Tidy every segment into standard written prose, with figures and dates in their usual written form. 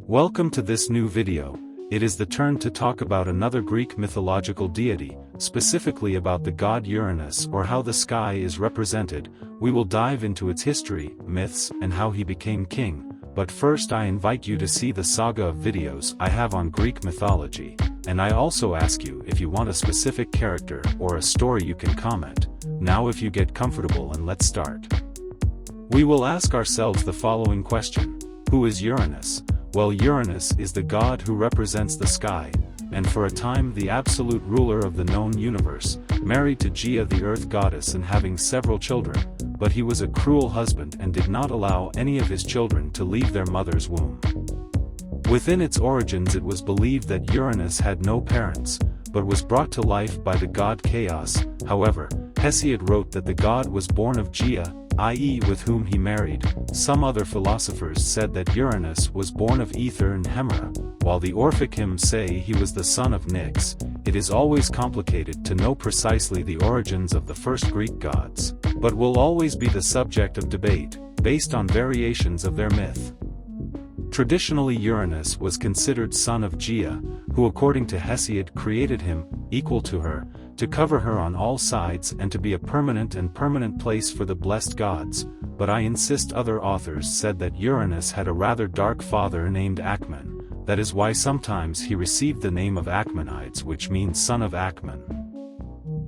Welcome to this new video. It is the turn to talk about another Greek mythological deity, specifically about the god Uranus or how the sky is represented. We will dive into its history, myths, and how he became king. But first I invite you to see the saga of videos I have on Greek mythology, and I also ask you if you want a specific character or a story you can comment. Now if you get comfortable and let's start. We will ask ourselves the following question. Who is Uranus? Well, Uranus is the god who represents the sky, and for a time the absolute ruler of the known universe, married to Gaia the earth goddess and having several children, but he was a cruel husband and did not allow any of his children to leave their mother's womb. Within its origins it was believed that Uranus had no parents, but was brought to life by the god Chaos. However, Hesiod wrote that the god was born of Gaia, i.e. with whom he married. Some other philosophers said that Uranus was born of Ether and Hemera, while the Orphic hymns say he was the son of Nyx. It is always complicated to know precisely the origins of the first Greek gods, but will always be the subject of debate, based on variations of their myth. Traditionally Uranus was considered son of Gaia, who according to Hesiod created him, equal to her, to cover her on all sides and to be a permanent place for the blessed gods, but I insist other authors said that Uranus had a rather dark father named Acmon. That is why sometimes he received the name of Acmenides, which means son of Acmon.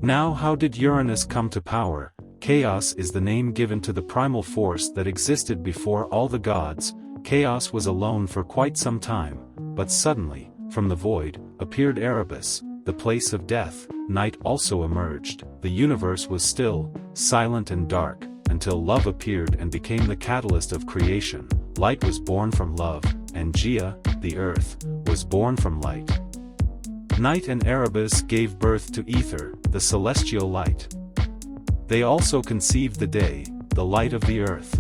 Now how did Uranus come to power? Chaos is the name given to the primal force that existed before all the gods. Chaos was alone for quite some time, but suddenly, from the void, appeared Erebus, the place of death. Night also emerged. The universe was still, silent and dark, until love appeared and became the catalyst of creation. Light was born from love, and Gaia, the earth, was born from light. Night and Erebus gave birth to Ether, the celestial light. They also conceived the day, the light of the earth.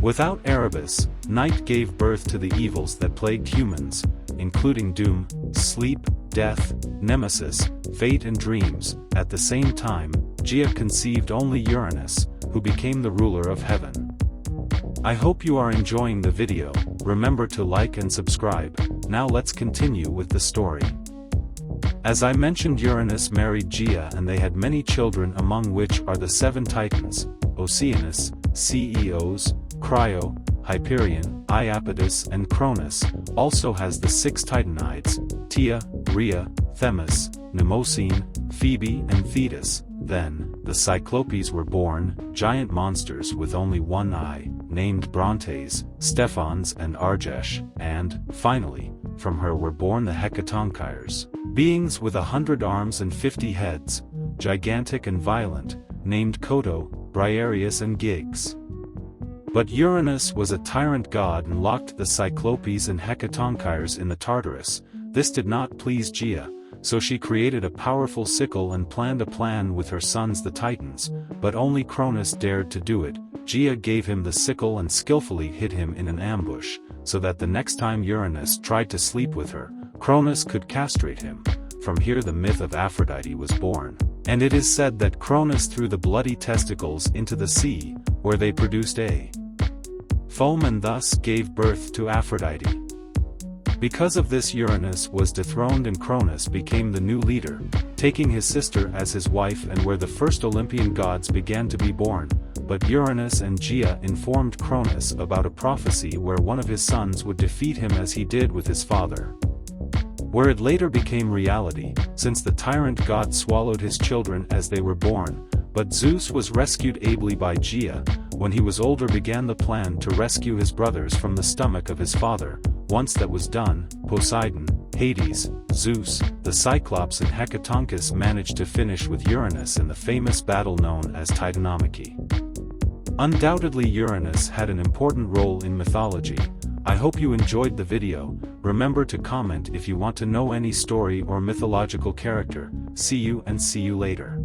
Without Erebus, night gave birth to the evils that plagued humans, including doom, sleep, death, nemesis, fate and dreams. At the same time, Gaia conceived only Uranus, who became the ruler of heaven. I hope you are enjoying the video. Remember to like and subscribe. Now let's continue with the story. As I mentioned, Uranus married Gaia and they had many children, among which are the 7 Titans, Oceanus, Ceos, Cryo, Hyperion, Iapetus and Cronus. Also has the 6 Titanides, Tia, Rhea, Themis, Mnemosyne, Phoebe and Thetis. Then, the Cyclopes were born, giant monsters with only one eye, named Brontes, Stephans and Argesh, and, finally, from her were born the Hecatonchires, beings with 100 arms and 50 heads, gigantic and violent, named Koto, Briareus and Gyges. But Uranus was a tyrant god and locked the Cyclopes and Hecatonchires in the Tartarus. This did not please Gaia, so she created a powerful sickle and planned a plan with her sons the Titans, but only Cronus dared to do it. Gaia gave him the sickle and skillfully hid him in an ambush, so that the next time Uranus tried to sleep with her, Cronus could castrate him. From here the myth of Aphrodite was born, and it is said that Cronus threw the bloody testicles into the sea, where they produced a foam and thus gave birth to Aphrodite. Because of this Uranus was dethroned and Cronus became the new leader, taking his sister as his wife, and where the first Olympian gods began to be born. But Uranus and Gaia informed Cronus about a prophecy where one of his sons would defeat him as he did with his father. Where it later became reality, since the tyrant god swallowed his children as they were born, but Zeus was rescued ably by Gaia. When he was older began the plan to rescue his brothers from the stomach of his father. Once that was done, Poseidon, Hades, Zeus, the Cyclops and Hecatonchus managed to finish with Uranus in the famous battle known as Titanomachy. Undoubtedly Uranus had an important role in mythology. I hope you enjoyed the video. Remember to comment if you want to know any story or mythological character. See you later.